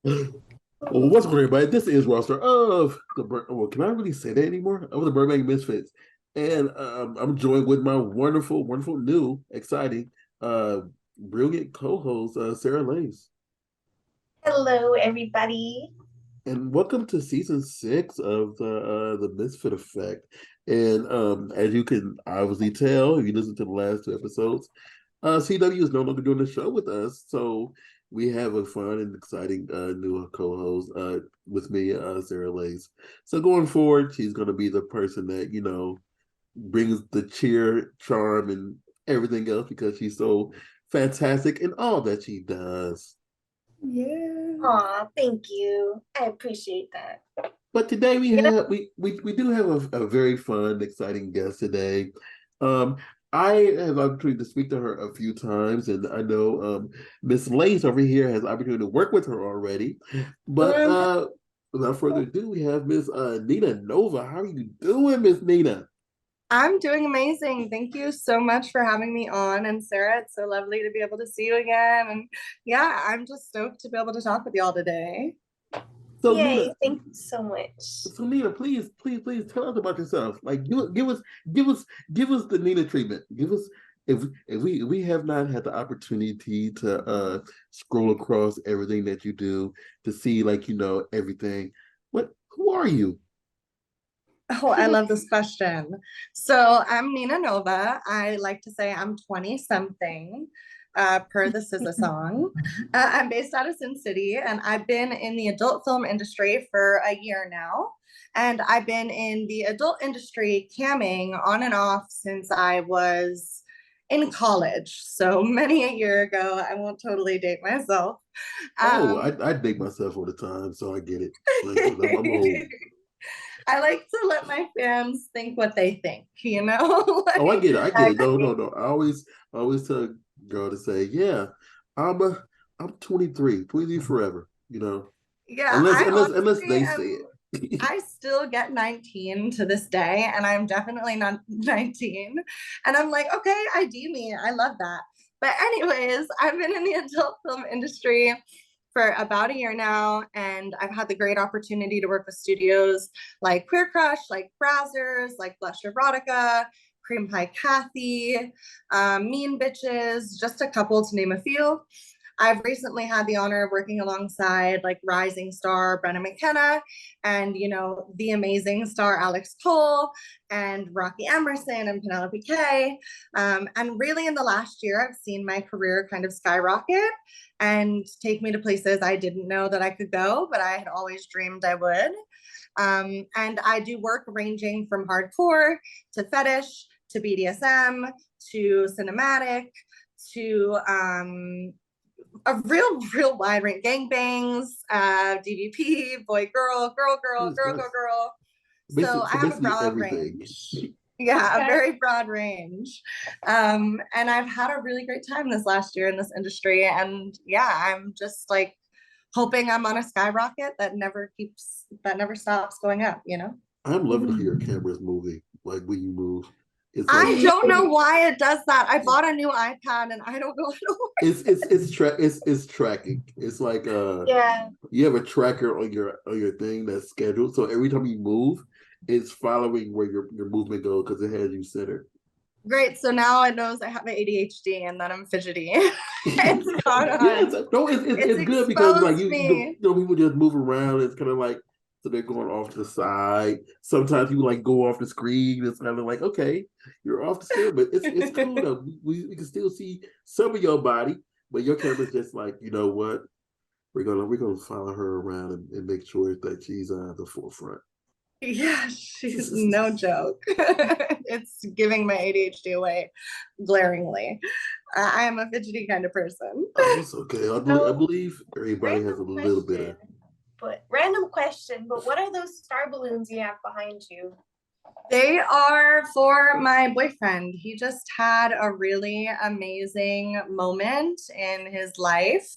Well, what's going on, everybody? This is roster of well, can I really say that anymore? Of the Burbank Misfits, and I'm joined with my wonderful, wonderful, new, exciting, uh, brilliant co-host Sarah Lace, Hello, everybody. and welcome to season 6 of the Misfit Effect. And as you can obviously tell, if you listen to the last 2 episodes, CW is no longer doing the show with us, so we have a fun and exciting new co-host with me, Sarah Lace. So going forward, she's going to be the person that brings the cheer, charm, and everything else because she's so fantastic in all that she does. Yeah. Aw, thank you. I appreciate that. But today we You know, have we do have a very fun, exciting guest today. Um, I have opportunity to speak to her a few times, and I know Miss Lace over here has opportunity to work with her already. But without further ado, we have Miss Nina Nova. How are you doing, Miss Nina? I'm doing amazing. Thank you so much for having me on. And Sarah, it's so lovely to be able to see you again. And yeah, I'm just stoked to be able to talk with y'all today. So Nina, yay, thank you so much. so Nina, please, please, please tell us about yourself. Like, give us, give us the Nina treatment. Give us, if we have not had the opportunity to scroll across everything that you do to see, like, everything. Who are you? Oh, I love this question. So I'm Nina Nova. I like to say I'm 20 something. Per the SZA song. I'm based out of Sin City, and I've been in the adult film industry for a year now. And I've been in the adult industry camming on and off since I was in college. So many a year ago. I won't totally date myself. Oh, Um, I date myself all the time, so I get it. Like, I'm old. I like to let my fans think what they think, you know? Oh, I Like, get it. I get it. No, no, no. I always tell a girl to say, yeah, I'm a, I'm 23, 23 forever. yeah, Unless honestly they am, say it. I still get 19 to this day, and I'm definitely not 19. And I'm like, okay, ID me. I love that. But anyways, I've been in the adult film industry for about a year now, and I've had the great opportunity to work with studios like Queer Crush, like Brazzers, like Blush Erotica, Cream Pie Kathy, Mean Bitches, just a couple to name a few. I've recently had the honor of working alongside like rising star Brenna McKenna and, the amazing star Alex Cole and Rocky Emerson and Penelope Kay. And really in the last year, I've seen my career kind of skyrocket and take me to places I didn't know that I could go, but I had always dreamed I would. And I do work ranging from hardcore to fetish to BDSM to cinematic to a real wide range gangbangs, DVP, boy, Jesus Christ. girl. So Basically, I so have a basically broad everything. range. Yeah, a very broad range. And I've had a really great time this last year in this industry. And yeah, I'm just like hoping I'm on a skyrocket that never stops going up, you know? I'm loving to hear your cameras moving, like when you move. It's like I don't know why it does that. I bought a new iPad and I don't know how to work. it's tracking. It's like Yeah. you have a tracker on your thing that's scheduled. So every time you move, it's following where your movement goes because it has you centered. Great. So now it knows I have ADHD and that I'm fidgety. It's caught Yeah, on. no, It's it's good because like exposed me. people just move around. It's kind of like so they're going off to the side. Sometimes people like go off the screen. It's kind of like okay, you're off the screen, but it's cool though. We can still see some of your body, but your camera's just like you know what we're gonna follow her around and make sure that she's at the forefront. Yeah, she's no joke. It's giving my ADHD away glaringly. I am a fidgety kind of person. Oh, it's okay. I So, believe everybody has random a little bit question, of. but what are those star balloons you have behind you? They are for my boyfriend. He just had a really amazing moment in his life,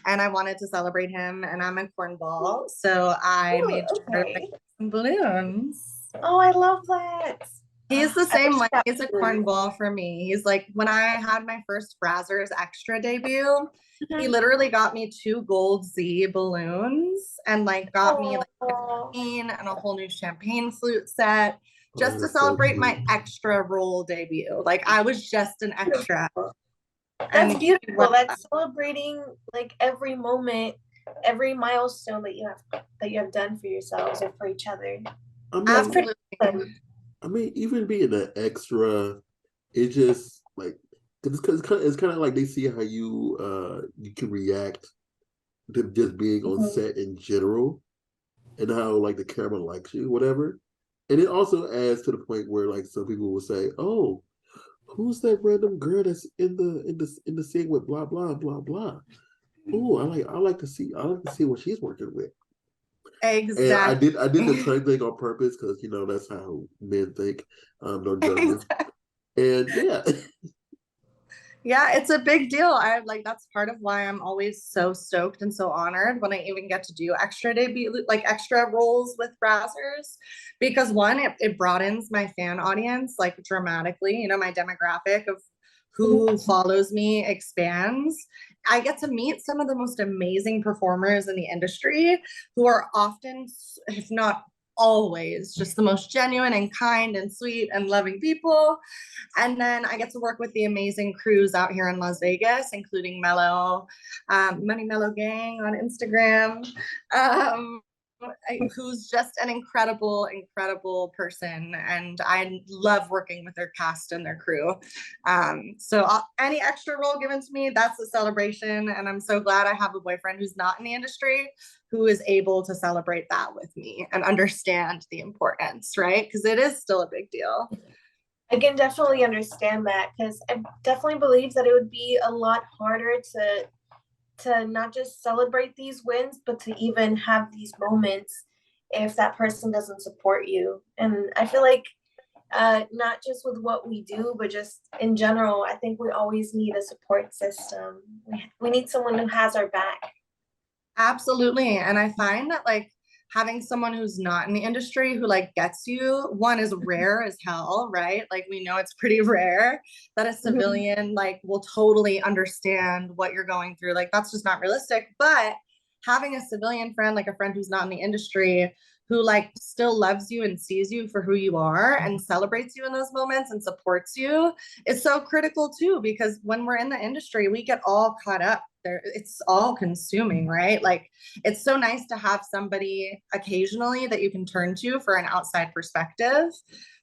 and I wanted to celebrate him. And I'm a cornball, so I Ooh, made sure to okay. get some balloons. Oh, I love that. He's the I same wish way. that He's a was cornball for me. He's like, when I had my first Brazzers Extra debut, he Mhm. literally got me 2 gold Z balloons and like got me like Oh, champagne and a whole new champagne flute set Oh, just to that's so celebrate cute. my extra role debut. Like I was just an extra. And that's he beautiful. went, That's celebrating like every moment, every milestone that you have done for yourselves or for each other. I That's mean, pretty absolutely. awesome. I mean, even being an extra, it just like it's kind of like they see how you can react to just being on Mhm. set in general, and how like the camera likes you, whatever. And it also adds to the point where like some people will say, "Oh, who's that random girl that's in the scene with blah blah blah blah?" Oh, I like to see what she's working with. And I did the Exactly. tongue thing on purpose because that's how men think. Don't judge me. And yeah, Yeah, it's a big deal. I like that's part of why I'm always so stoked and so honored when I even get to do extra debut, like extra roles with Brazzers, because one, it broadens my fan audience like dramatically. You know, my demographic of who follows me expands. I get to meet some of the most amazing performers in the industry who are often, if not always, just the most genuine and kind and sweet and loving people. And then I get to work with the amazing crews out here in Las Vegas, including Mellow, Money Mellow Gang on Instagram, um, who's just an incredible, incredible person. And I love working with their cast and their crew. Any extra role given to me, that's a celebration. And I'm so glad I have a boyfriend who's not in the industry who is able to celebrate that with me and understand the importance, right? Because it is still a big deal. I can definitely understand that because I definitely believe that it would be a lot harder to not just celebrate these wins, but to even have these moments if that person doesn't support you. And I feel like not just with what we do, but just in general, I think we always need a support system. We need someone who has our back. Absolutely. And I find that like having someone who's not in the industry who like gets you, one is rare as hell, right? Like we know it's pretty rare that a Mhm. civilian like will totally understand what you're going through. Like that's just not realistic. But having a civilian friend, like a friend who's not in the industry, who like still loves you and sees you for who you are and celebrates you in those moments and supports you is so critical too, because when we're in the industry, we get all caught up there. It's all consuming, right? Like it's so nice to have somebody occasionally that you can turn to for an outside perspective.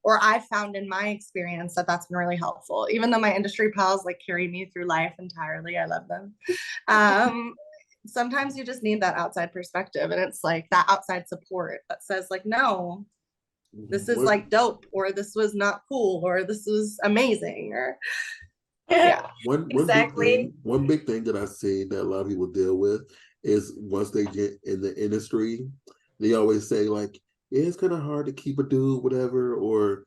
Or I've found in my experience that that's been really helpful, even though my industry pals like carry me through life entirely. I love them. Um, Sometimes you just need that outside perspective, and it's like that outside support that says like, no, this is one like dope, or this was not cool, or this was amazing, or Yeah, yeah. exactly. one big thing that I see that a lot of people deal with is once they get in the industry, they always say like, yeah, it's kind of hard to keep a dude, whatever, or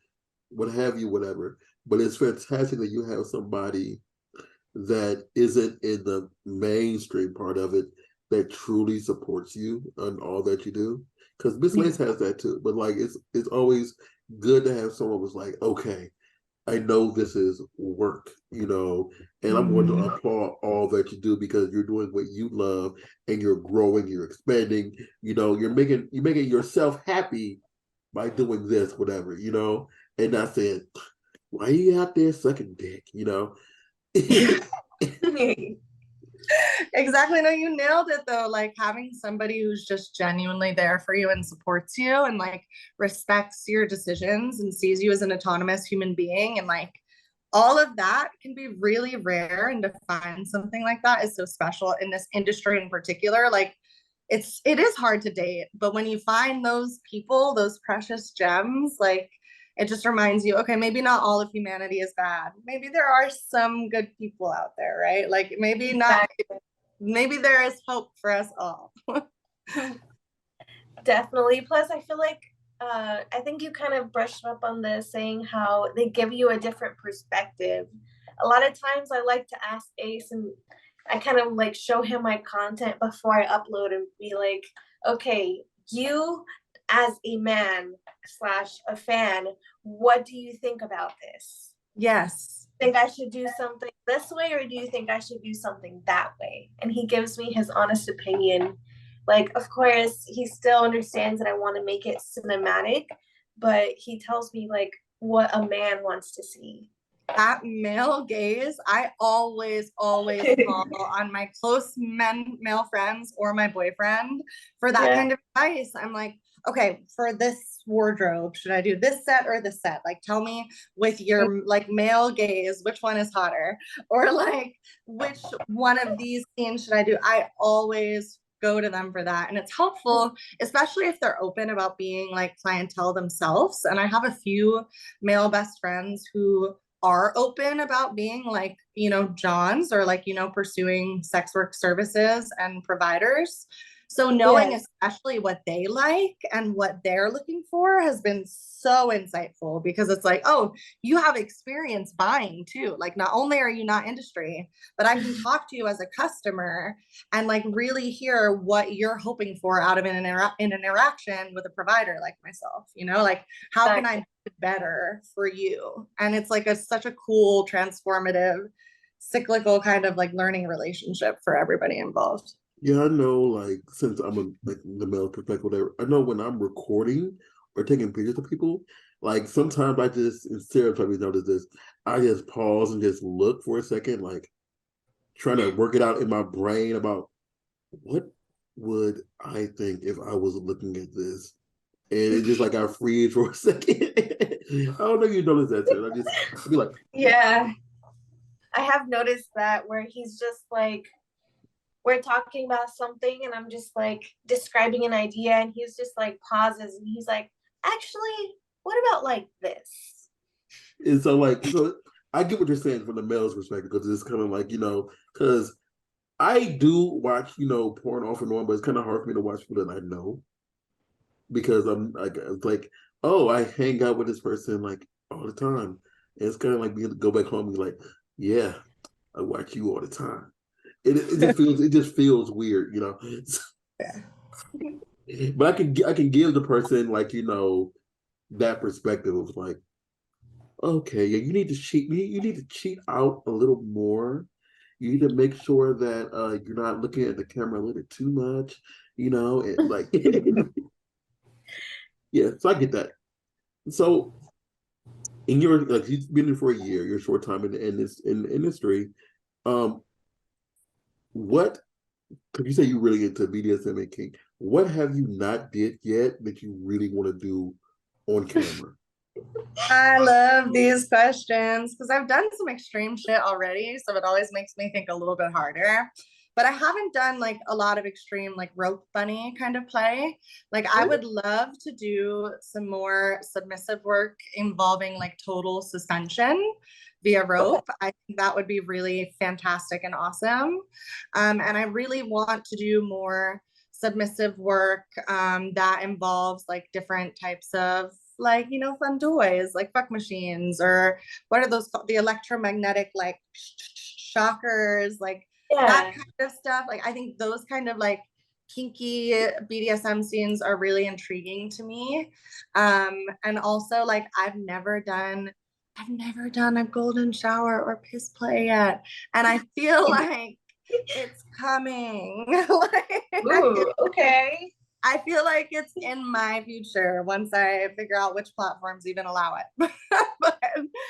what have you, whatever. But it's fantastic that you have somebody that isn't in the mainstream part of it that truly supports you on all that you do. Because Miss Lace has that too, but like it's always good to have someone who's like, okay, I know this is work, and I'm going to applaud all that you do because you're doing what you love and you're growing, you're expanding, you're making yourself happy by doing this, whatever, and not saying, why are you out there sucking dick? Exactly. No, you nailed it though. Like having somebody who's just genuinely there for you and supports you and like respects your decisions and sees you as an autonomous human being and like all of that can be really rare, and to find something like that is so special in this industry in particular. Like it is hard to date, but when you find those people, those precious gems, like it just reminds you, okay, maybe not all of humanity is bad. Maybe there are some good people out there, right? Like maybe not, Exactly. maybe there is hope for us all. Definitely. Plus, I feel like I think you kind of brushed up on this, saying how they give you a different perspective. A lot of times, I like to ask Ace, and I kind of like show him my content before I upload and be like, okay, you as a man slash a fan, what do you think about this? Yes. Think I should do something this way, or do you think I should do something that way? And he gives me his honest opinion. Like, of course, he still understands that I want to make it cinematic, but he tells me like what a man wants to see. That male gaze, I always call on my close male friends or my boyfriend for that kind of advice. I'm like, okay, for this wardrobe, should I do this set or this set? Like, tell me with your like male gaze, which one is hotter? Or like, which one of these scenes should I do? I always go to them for that. And it's helpful, especially if they're open about being like clientele themselves. And I have a few male best friends who are open about being like, you know, Johns or like, you know, pursuing sex work services and providers. So knowing especially what they like and what they're looking for has been so insightful, because it's like, oh, you have experience buying too. Like, not only are you not industry, but I can talk to you as a customer and like really hear what you're hoping for out of an interaction with a provider like myself, you know, like how can I do it better for you? And it's like such a cool, transformative, cyclical kind of like learning relationship for everybody involved. Yeah, I know, like, since I'm like the male perspective, whatever, I know when I'm recording or taking pictures of people, like sometimes I just, and Sarah probably noticed this, I just pause and just look for a second, like trying to work it out in my brain about what would I think if I was looking at this. And it's just like I freeze for a second. I don't know if you noticed that, Sarah. I'd be like, yeah, I have noticed that, where he's just like, we're talking about something and I'm just like describing an idea, and he's just like pauses and he's like, actually, what about like this? and so like, so I get what you're saying from the male's perspective, because it's kind of like, you know, because I do watch, you know, porn off and on, but it's kind of hard for me to watch people that I know, because I'm like, it's like, oh, I hang out with this person like all the time. And it's kind of like being to go back home and be like, yeah, I watch you all the time. It just feels weird, you know. But I can give the person, like, you know, that perspective of like, okay, yeah, you need to cheat. You need to cheat out a little more. You need to make sure that you're not looking at the camera a little too much, you know, and like, yeah. So I get that. So in your, like, you've been in for a year, your short time in this in the industry, um, what could you say you really into BDSM and kink? What have you not did yet that you really want to do on camera? I love these questions because I've done some extreme shit already. So it always makes me think a little bit harder. But I haven't done like a lot of extreme, like rope bunny kind of play. Like, I would love to do some more submissive work involving like total suspension via rope. I think that would be really fantastic and awesome. And I really want to do more submissive work that involves like different types of, like, you know, fun toys like fuck machines, or what are those called, the electromagnetic like shockers, like that kind of stuff. Like, I think those kind of like kinky BDSM scenes are really intriguing to me. And also, like, I've never done a golden shower or piss play yet, and I feel like it's coming. Like, ooh, okay. I feel like it's in my future once I figure out which platforms even allow it. But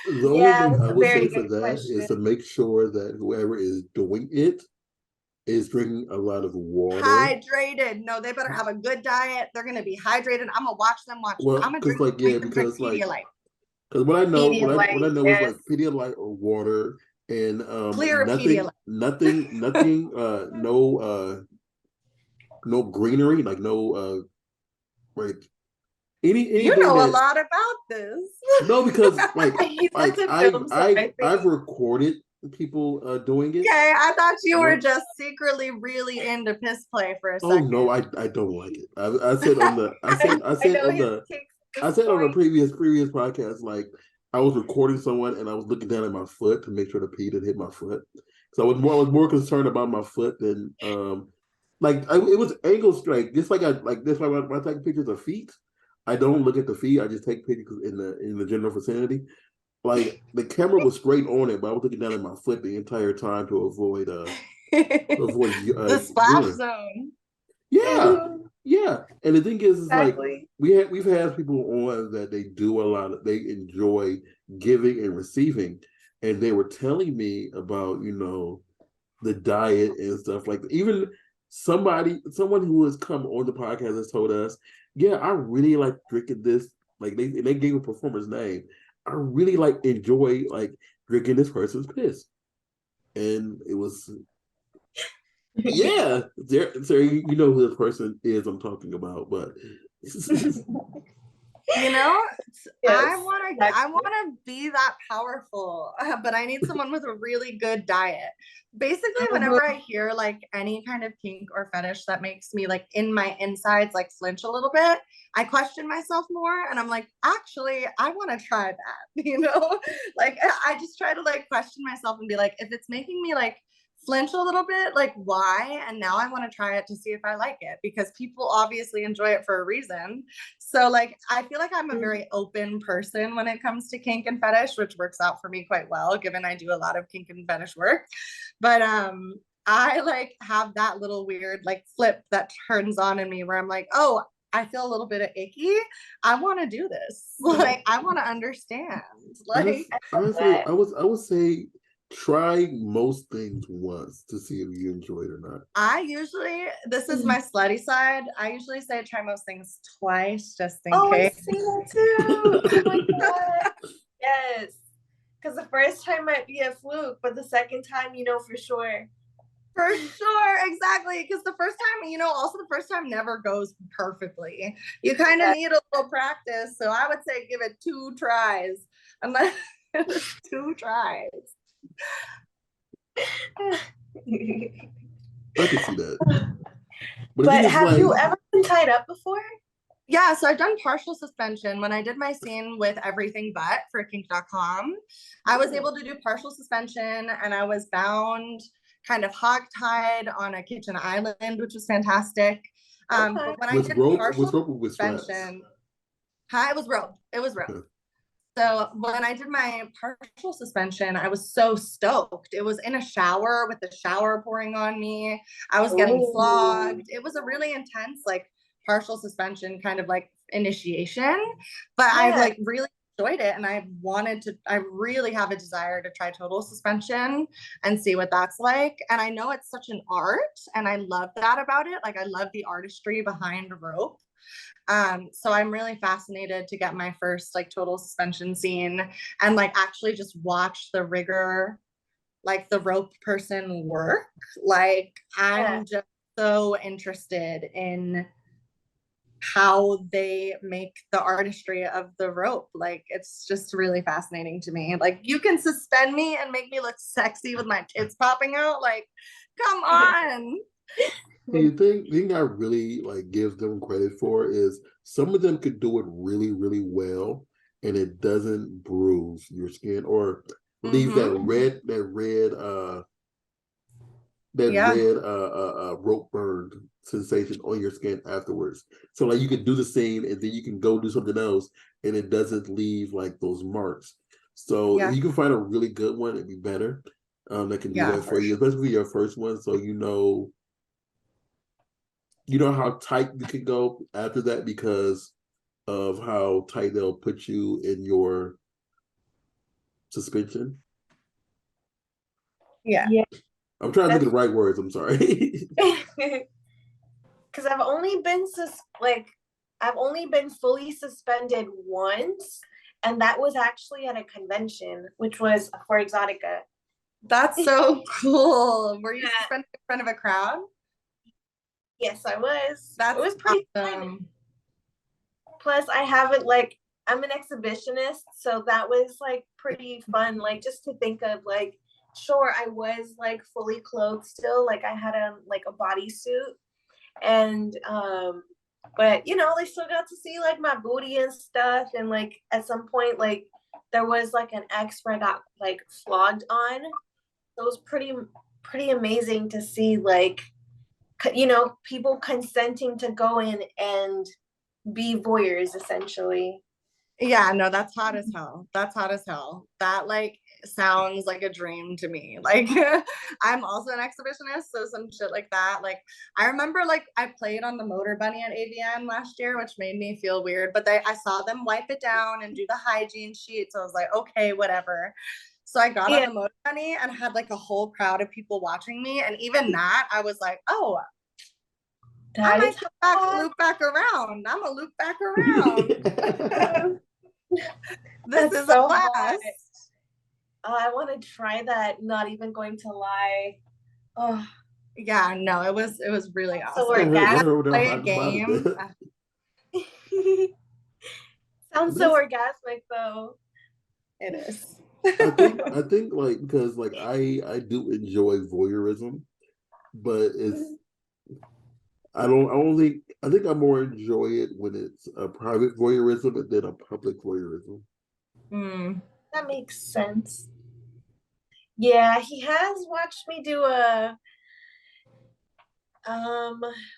The only thing I would say for that is to make sure that whoever is doing it is drinking a lot of water. Hydrated. No, they better have a good diet. They're gonna be hydrated. I'm gonna watch them. Well, I'm gonna because like, yeah, because like, Pedialyte. because what I know, what I know is yes. like Pedialyte or water, and Clear nothing, Pedialyte. nothing, no greenery, like no like anything You know a that, lot about this. no, because like I I've recorded people doing it. Okay, I thought you were just secretly really into piss play for a second. Oh no, I don't like it. I said on the I said on the previous podcast, like, I was recording someone and I was looking down at my foot to make sure the pee didn't hit my foot. So I was more concerned about my foot than it was angle straight. Just like I like this. Why when I take pictures of feet, I don't look at the feet. I just take pictures in the general vicinity. Like the camera was straight on it, but I was looking down at my foot the entire time to avoid The splash urine. zone. Yeah, Mhm. yeah. And the thing is like Exactly. we've had people on that they do a lot of they enjoy giving and receiving, and they were telling me about the diet and stuff like that. Even someone who has come on the podcast has told us, yeah, I really like drinking this. Like they gave a performer's name. I really like enjoy like drinking this person's piss, and it was yeah. So you know who this person is I'm talking about, but You know, Yes, I exactly. want to be that powerful, but I need someone with a really good diet. Basically, whenever I hear like any kind of kink or fetish that makes me like in my insides like flinch a little bit, I question myself more and I'm like, actually, I want to try that, Like I just try to like question myself and be like, if it's making me like flinch a little bit, like why? And now I want to try it to see if I like it because people obviously enjoy it for a reason. So like I feel like I'm a very open person when it comes to kink and fetish, which works out for me quite well given I do a lot of kink and fetish work. But I like have that little weird like flip that turns on in me where I'm like, "Oh, I feel a little bit of icky. I want to do this. Like I want to understand." Like Honestly, But I would say try most things once to see if you enjoy it or not. I usually, this is my slutty side. I usually say try most things twice just in oh, I case. see that too. Oh my God. Yes. Because the first time might be a fluke, but the second time, you know for sure. For sure, exactly. Because the first time, also the first time never goes perfectly. You kind of need a little practice. So I would say give it 2 tries. Unless 2 tries. I can see that. But the thing But is, have you like, ever been tied up before? Yeah, so I've done partial suspension. When I did my scene with Everything But for kink.com, I was able to do partial suspension and I was bound kind of hog tied on a kitchen island, which was fantastic. Okay. But when I did with partial rope or with straps. suspension, hi, it was rope. It was rope. Okay. So when I did my partial suspension, I was so stoked. It was in a shower with the shower pouring on me. I was getting Oh, flogged. It was a really intense, like partial suspension kind of like initiation, but I yeah. like really enjoyed it. And I really have a desire to try total suspension and see what that's like. And I know it's such an art and I love that about it. Like I love the artistry behind rope. So I'm really fascinated to get my first like total suspension scene and like actually just watch the rigger, like the rope person work. Like Yeah. I'm just so interested in how they make the artistry of the rope. Like it's just really fascinating to me. Like you can suspend me and make me look sexy with my tits popping out. Like, come on. And the thing I really like give them credit for is some of them could do it really, really well, and it doesn't bruise your skin or leave Mm-hmm. that Yeah. red rope burned sensation on your skin afterwards. So like you can do the scene and then you can go do something else and it doesn't leave like those marks. So if Yeah. you can find a really good one, it'd be better. That can do Yeah, that for for you, sure. especially your first one. So you know how tight you can go after that because of how tight they'll put you in your suspension. Yeah. Yeah. I'm trying to think That's of the right words. I'm sorry. because I've only been fully suspended once, and that was actually at a convention, which was for Exotica. That's so cool. Were you Yeah. suspended in front of a crowd? Yes, I was. It That's was pretty fun. awesome. Plus, I'm an exhibitionist, so that was like pretty fun. Like just to think of like, sure, I was like fully clothed still, like I had a bodysuit, and but they still got to see like my booty and stuff, and like at some point like there was like an X where I got like flogged on. So it was pretty amazing to see like people consenting to go in and be voyeurs essentially. Yeah, no, that's hot as hell. That's hot as hell. That like sounds like a dream to me. Like I'm also an exhibitionist, so some shit like that. Like I remember like I played on the motor bunny at AVN last year, which made me feel weird, but I saw them wipe it down and do the hygiene sheet. So I was like, okay, whatever. So I got on the motor bunny and had like a whole crowd of people watching me. And even that, I was like, oh, I might loop back around. I'm gonna loop back around. This is so a blast. I want to try that. Not even going to lie. Oh yeah, no, it was really awesome. So play a game. Sounds so orgasmic though. It is. I think like because like I do enjoy voyeurism, but it's I think I more enjoy it when it's a private voyeurism than a public voyeurism. That makes sense. Yeah, he has watched me do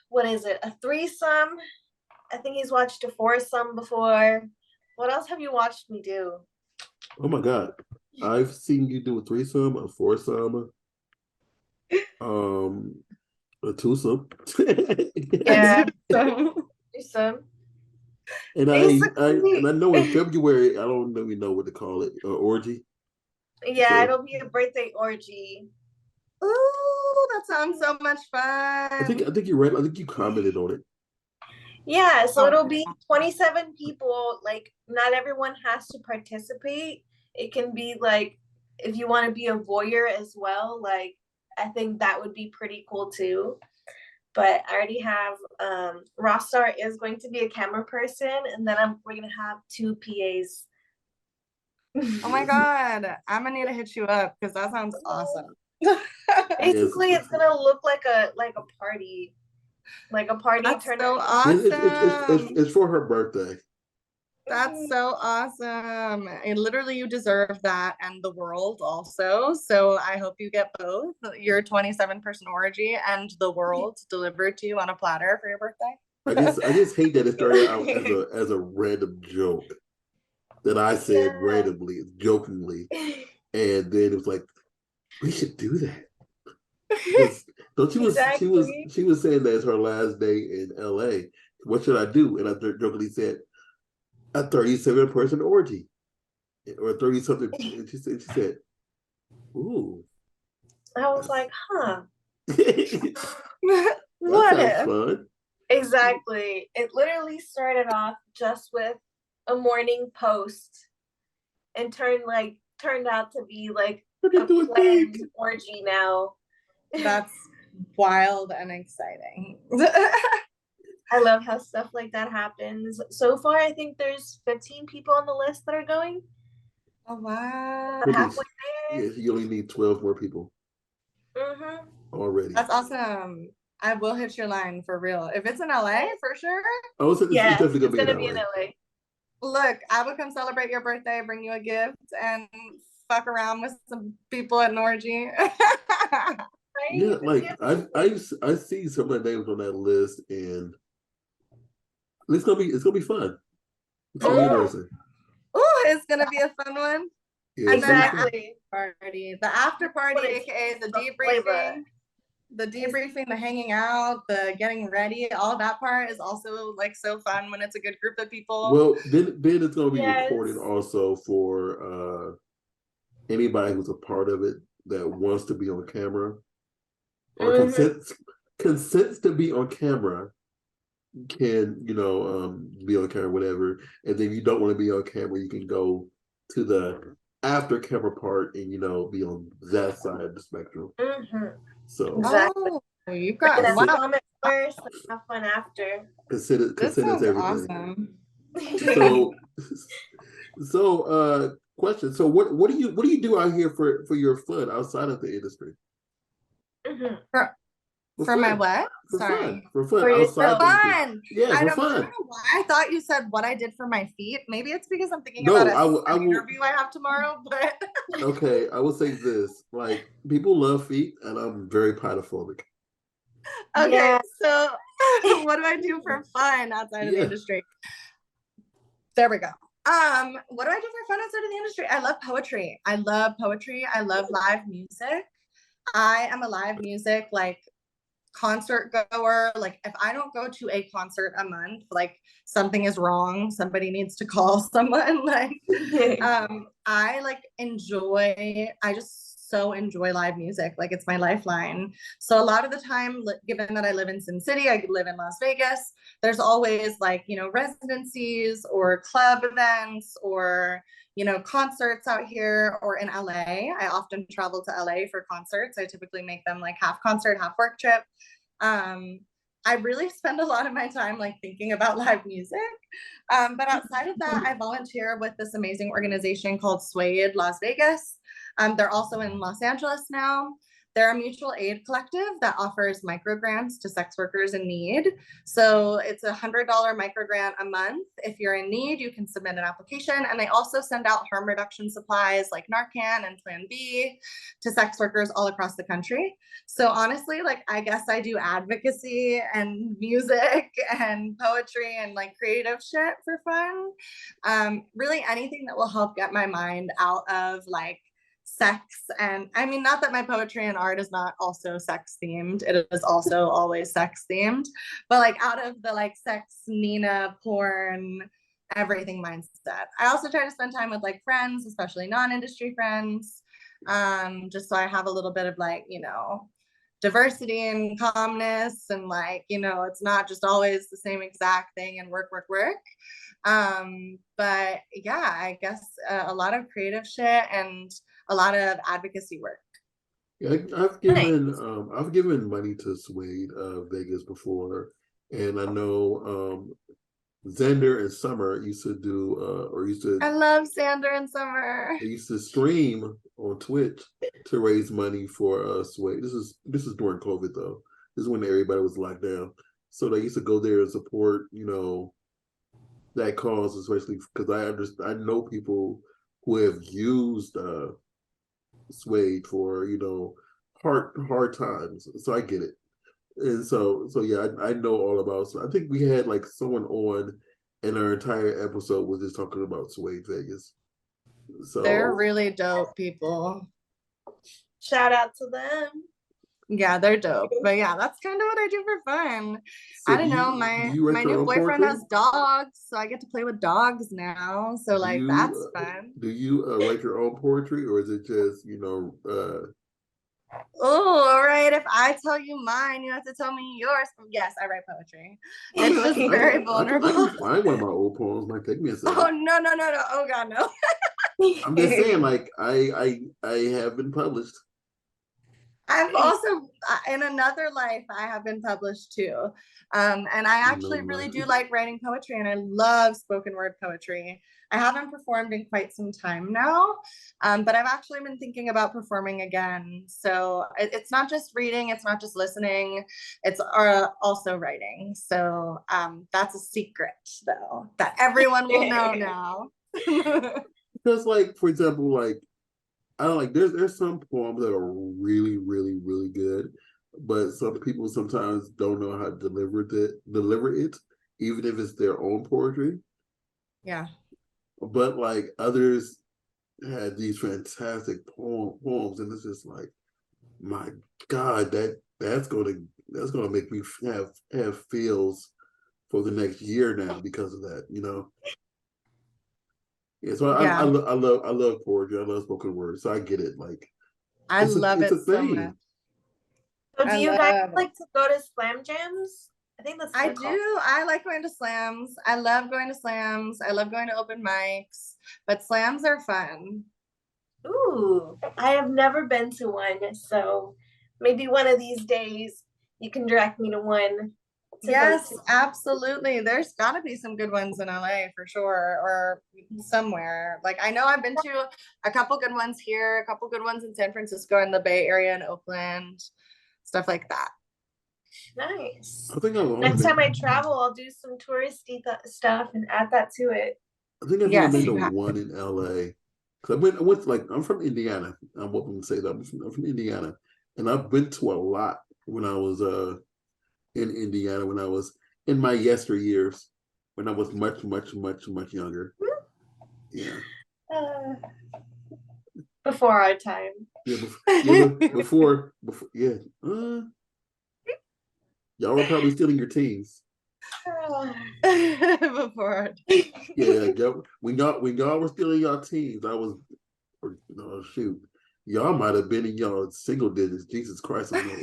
what is it? A threesome. I think he's watched a foursome before. What else have you watched me do? Oh my God. I've seen you do a threesome, a foursome, a twosome. Yeah. Threesome. And I know in February, I don't really know what to call it, orgy. Yeah, so, it'll be a birthday orgy. Ooh, that sounds so much fun. I think you're right. I think you commented on it. Yeah, so it'll be 27 people. Like, not everyone has to participate. It can be like, if you want to be a voyeur as well, like, I think that would be pretty cool too. But I already have, Rostar is going to be a camera person, and then we're going to have 2 PAs. Oh my God, I'm gonna need to hit you up because that sounds awesome. Basically, it's gonna look like a party. Like a party. That's so awesome. It's for her birthday. That's so awesome. And literally you deserve that and the world also. So I hope you get both your 27-person orgy and the world delivered to you on a platter for your birthday. I just hate that it started out as a random joke that I said randomly, jokingly. And then it was like, we should do that. So she was saying that it's her last day in LA. What should I do? And I jokingly said, a 37-person orgy. Or 30-something. And she said, ooh. I was like, huh. What if? Fun. Exactly. It literally started off just with a morning post and turned out to be like a planned orgy now. That's wild and exciting. I love how stuff like that happens. So far, I think there's 15 people on the list that are going. Oh, wow. I'm halfway there. Yeah, you only need 12 more people. Mm-hmm. Already. That's awesome. I will hit your line for real. If it's in LA, for sure. Oh, it's definitely going to be in LA. Look, I will come celebrate your birthday, bring you a gift, and fuck around with some people at an orgy. Yeah, like I see some of the names on that list, and it's gonna be fun. It's gonna be interesting. Oh, it's gonna be a fun one. Yeah, exactly. The after party, aka the debriefing. The debriefing, the hanging out, the getting ready, all that part is also like so fun when it's a good group of people. Well, then it's going to be recorded also for anybody who's a part of it that wants to be on camera or consents to be on camera can, be on camera, whatever. And then if you don't want to be on camera, you can go to the after camera part and, be on that side of the spectrum. Mm-hmm. So exactly. You got comment first, have fun after. Consider everything. Awesome. So question. So what do you do out here for your fun outside of the industry? Mm-hmm. For my what? Sorry. For fun. For fun. Yeah, I don't know why I thought you said what I did for my feet. Maybe it's because I'm thinking about an interview I have tomorrow. But okay, I will say this: like people love feet, and I'm very podophobic. Okay, Yeah. so what do I do for fun outside of the Yeah. industry? There we go. What do I do for fun outside of the industry? I love poetry. I love poetry. I love live music. I am a live music like concert goer. Like if I don't go to a concert a month, like something is wrong. Somebody needs to call someone. Like I like enjoy, I just so enjoy live music. Like it's my lifeline. So a lot of the time, given that I live in Sin City, I live in Las Vegas, there's always like, you know, residencies or club events or, you know, concerts out here or in LA. I often travel to LA for concerts. I typically make them like half concert, half work trip. I really spend a lot of my time like thinking about live music. But outside of that, I volunteer with this amazing organization called Suede Las Vegas. They're also in Los Angeles now. They're a mutual aid collective that offers microgrants to sex workers in need. So it's $100 microgrant a month. If you're in need, you can submit an application. And they also send out harm reduction supplies like Narcan and Plan B to sex workers all across the country. So honestly, like I guess I do advocacy and music and poetry and like creative shit for fun. Really anything that will help get my mind out of like sex. And I mean, not that my poetry and art is not also sex themed, it is also always sex themed, but like out of the like sex, Nina, porn, everything mindset. I also try to spend time with like friends, especially non-industry friends, just so I have a little bit of like, you know, diversity and calmness, and like, you know, it's not just always the same exact thing and work, work, work. But yeah, I guess a lot of creative shit and a lot of advocacy work. Yeah, Nice. I've given money to Suede Vegas before, and I know Xander and Summer used to do or used to I love Sander and Summer. they used to stream on Twitch to raise money for Suede. This is during COVID though. This is when everybody was locked down, so they used to go there and support, you know, that cause, especially because I know people who have used Suede for, you know, hard times. So I get it. And so yeah, I know all about. So I think we had like someone on, and our entire episode was just talking about Suede Vegas. They're So really dope people. Shout out to them. Yeah, they're dope. But yeah, that's kind of what I do for fun. so I do don't know. you do My you write my your new own boyfriend poetry? has dogs, so I get to play with dogs now. So Do like that's fun. you write your own poetry, or is it just, you know, Oh, all right. If I tell you mine, you have to tell me yours. Yes, I write poetry. I It's mean, just very I can vulnerable. find one of my old poems. Might take me a Oh second. no, no, no, no. Oh God, no. I'm just saying, like I have been published. I've also, in another life, I have been published too. And I No actually really do money. like writing poetry, and I love spoken word poetry. I haven't performed in quite some time now, but I've actually been thinking about performing again. So it's not just reading, it's not just listening, it's also writing. So that's a secret, though, that everyone will know now. Because, like, for example, like I don't like there's some poems that are really, really, really good, but some people sometimes don't know how to deliver it, even if it's their own poetry. Yeah. But like others had these fantastic poems, and it's just like, my God, that's gonna make me have feels for the next year now because of that, you know. Yeah, so Yeah. I love poetry. I love spoken word. So I get it. Like I love it's it a so much. thing. So do I you guys love it. like to go to slam jams? I think that's what I they're called. do. I like going to slams. I love going to slams. I love going to open mics, but slams are fun. Ooh, I have never been to one, so maybe one of these days you can direct me to one to go Yes, to. absolutely. There's got to be some good ones in LA for sure, or somewhere. Like I know I've been to a couple good ones here, a couple good ones in San Francisco and the Bay Area and Oakland, stuff like that. Nice. I think I've only Next been time I travel, I'll do some touristy stuff and add that to it. I think I've only Yes, been to you have one to. in LA. Cause I went like I'm from Indiana. I'm welcome to say that I'm from Indiana, and I've been to a lot when I was in Indiana when I was in my yesteryears, when I was much, much, much, much younger. Yeah. Before our time. Yeah, before, yeah. Y'all were probably still in your teens. Before our time. Yeah, when y'all were still in y'all teens, I was, shoot, y'all might have been in y'all single digits. Jesus Christ, I know.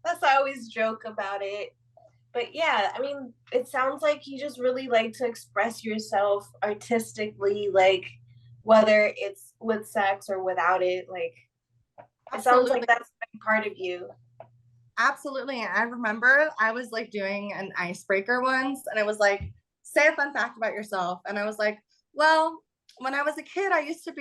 That's I always joke about it. But yeah, I mean, it sounds like you just really like to express yourself artistically, like whether it's with sex or without it. Like, it sounds like that's a big part of you. Absolutely. I remember I was like doing an icebreaker once, and it was like, say a fun fact about yourself. And I was like, well, when I was a kid, I used to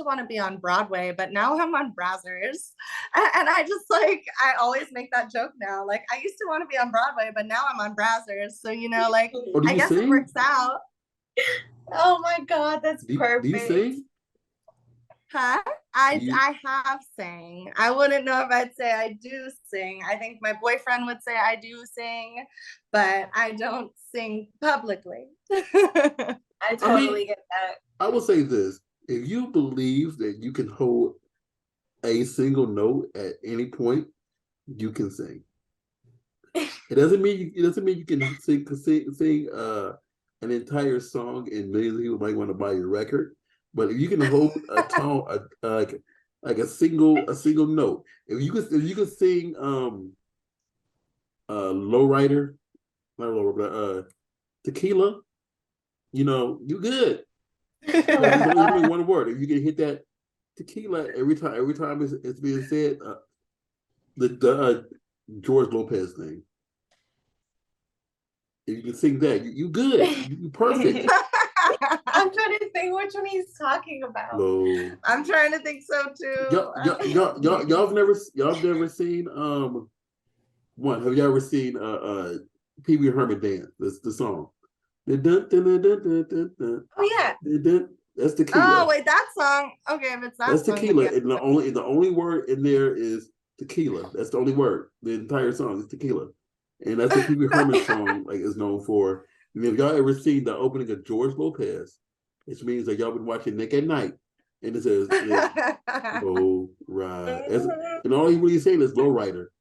want to be on Broadway, but now I'm on Brazzers. And I just like, I always make that joke now. Like, I used to want to be on Broadway, but now I'm on Brazzers. So, like, I guess it works out. Oh my God, that's perfect. Do you sing? Huh? I have sang. I wouldn't know if I'd say I do sing. I think my boyfriend would say I do sing, but I don't sing publicly. I totally get that. I will say this. If you believe that you can hold a single note at any point, you can sing. It doesn't mean you can sing an entire song and millions of people might want to buy your record. But if you can hold a tone, like a single note, if you can sing lowrider, not low, but tequila, you good. There's only one word. If you can hit that tequila every time it's being said, the George Lopez thing. If you can sing that, you good. You perfect. I'm trying to think which one he's talking about. No. I'm trying to think so too. Y'all never seen one. Have y'all ever seen Pee Wee Herman dance? That's the song. Oh yeah. That's tequila. Oh wait, that song. Okay, if it's that's tequila. And the only word in there is tequila. That's the only word. The entire song is tequila. And that's the Pee Wee Herman song is known for. And if y'all ever seen the opening of George Lopez, which means that y'all been watching Nick at Night, and it says low ride, and all he really saying is low rider.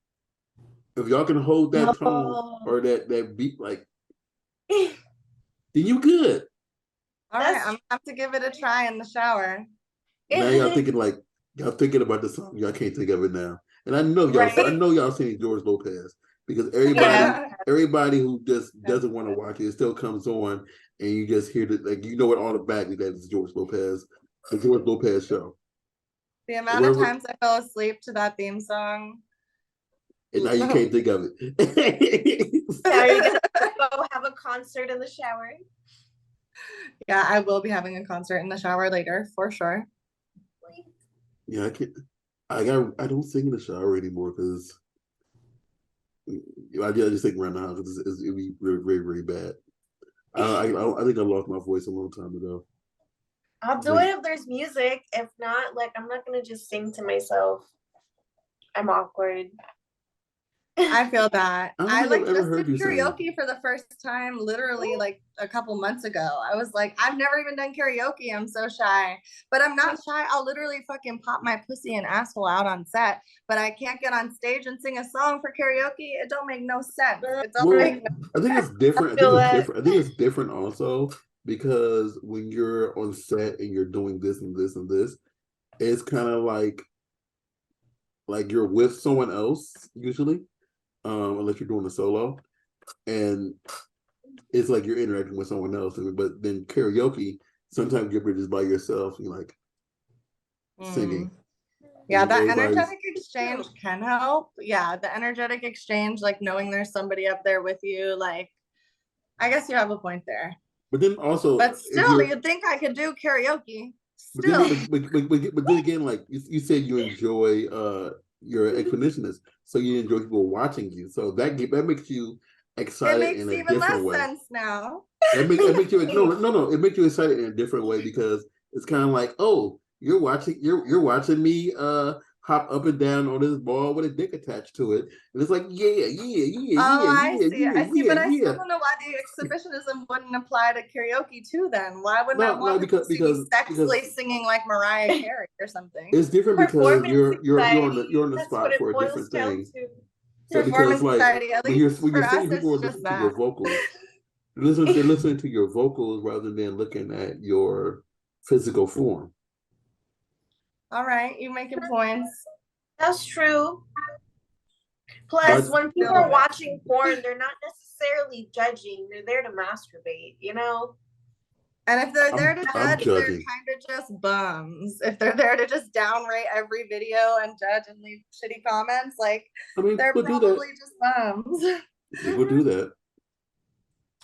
If y'all can hold that tone or that beat, like, then you good. All right, I'm gonna have to give it a try in the shower. Now y'all thinking about the song, y'all can't think of it now. And I know y'all seen George Lopez. Because everybody who just doesn't want to watch it still comes on, and you just hear it, like, it automatically that it's George Lopez, the George Lopez show. The amount of times I fell asleep to that theme song, and now you can't think of it. Now you're gonna go have a concert in the shower. Yeah, I will be having a concert in the shower later for sure. Yeah, I don't sing in the shower anymore because I just think around the house it'd be very, very, very bad. I think I lost my voice a long time ago. I'll do it if there's music. If not, like, I'm not gonna just sing to myself. I'm awkward. I feel that. I just did karaoke for the first time literally like a couple months ago. I was like, I've never even done karaoke. I'm so shy. But I'm not shy. I'll literally fucking pop my pussy and asshole out on set. But I can't get on stage and sing a song for karaoke. It don't make no sense. I think it's different. I think it's different also because when you're on set and you're doing this and this and this, it's kind of like you're with someone else usually. Unless you're doing a solo, and it's like you're interacting with someone else. But then karaoke, sometimes you're just by yourself. You're like singing. Yeah, that energetic exchange can help. Yeah, the energetic exchange, like knowing there's somebody up there with you. Like, I guess you have a point there. But then also, but still, you'd think I could do karaoke. Still, but then again, like you said, you enjoy your exhibitionist, so you enjoy people watching you. So that makes you excited in a different way. It makes even less sense now. It makes you no. It makes you excited in a different way because it's kind of like, oh, you're watching me hop up and down on this ball with a dick attached to it, and it's like, I see, but I yeah. still don't know why the exhibitionism wouldn't apply to karaoke too. Then why wouldn't I No, want them to see me sexily singing like Mariah Carey or something? it's different because Performance you're on the that's what spot it for a boils different down thing. to. So because Performance like anxiety, at when least you're for us, singing, people are it's just listening to your that. vocals. They're listening to your vocals rather than looking at your physical form. All right, you making points. That's true. Plus, But when people are watching porn, they're not necessarily judging. They're there to masturbate, you know? And if they're there to I'm judge, they're judging. kind of just bums. If they're there to just downrate every video and judge and leave shitty comments, like I mean, they're people do that. probably just bums. People do that.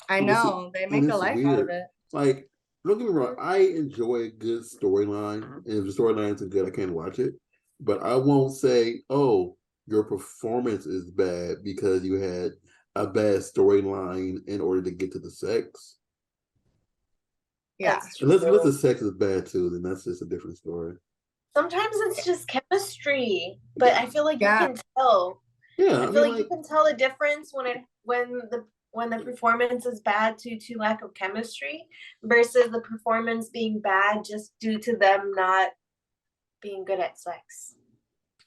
I know, they make a life out of it. Like, don't get me wrong, I enjoy a good storyline, and if the storyline's good, I can watch it. But I won't say, "Oh, your performance is bad because you had a bad storyline in order to get to the sex." Yeah. Unless the sex is bad too, then that's just a different story. Sometimes it's just chemistry, but I feel like you can tell. Yeah, I feel like you can tell the difference when the performance is bad due to lack of chemistry versus the performance being bad just due to them not being good at sex.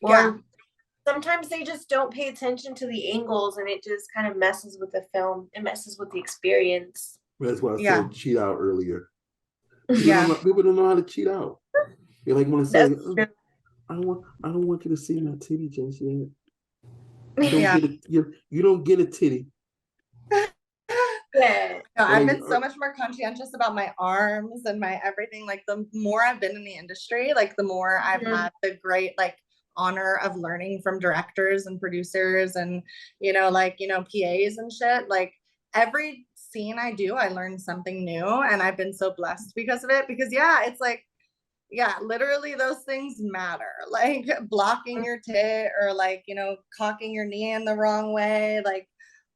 Or sometimes they just don't pay attention to the angles and it just kind of messes with the film. It messes with the experience. That's why I said cheat out earlier. People don't know how to cheat out. They like want to say, I don't want you to see my titty just yet. You don't get a titty. Yeah. No, I've been so much more conscientious about my arms and my everything. Like the more I've been in the industry, like the more I've had the great like honor of learning from directors and producers and PAs and shit. Like every scene I do, I learn something new, and I've been so blessed because of it. Because it's like, literally those things matter. Like blocking your tit or like cocking your knee in the wrong way, like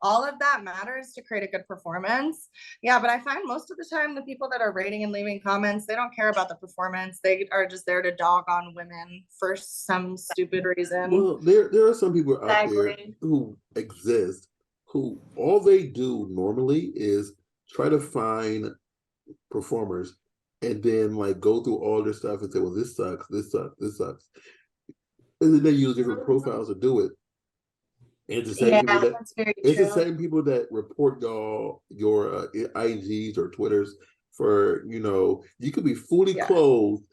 all of that matters to create a good performance. But I find most of the time the people that are rating and leaving comments, they don't care about the performance. They are just there to dog on women for some stupid reason. Well, there are some people out there who exist who all they do normally is try to find performers and then like go through all their stuff and say, well, this sucks, this sucks, this sucks. And then they use different profiles to do it. And it's the same people the same people that report your IGs or Twitters for, you could be fully clothed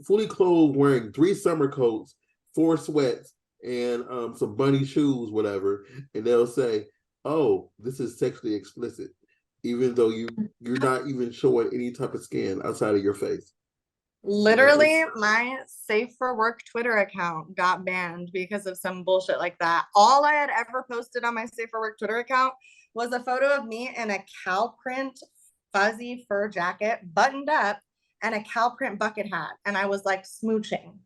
wearing 3 summer coats, 4 sweats, and some bunny shoes, whatever, and they'll say, "Oh, this is sexually explicit," even though you're not even showing any type of skin outside of your face. Literally, my Safe for Work Twitter account got banned because of some bullshit like that. All I had ever posted on my Safe for Work Twitter account was a photo of me in a cow print fuzzy fur jacket, buttoned up, and a cow print bucket hat. And I was like smooching.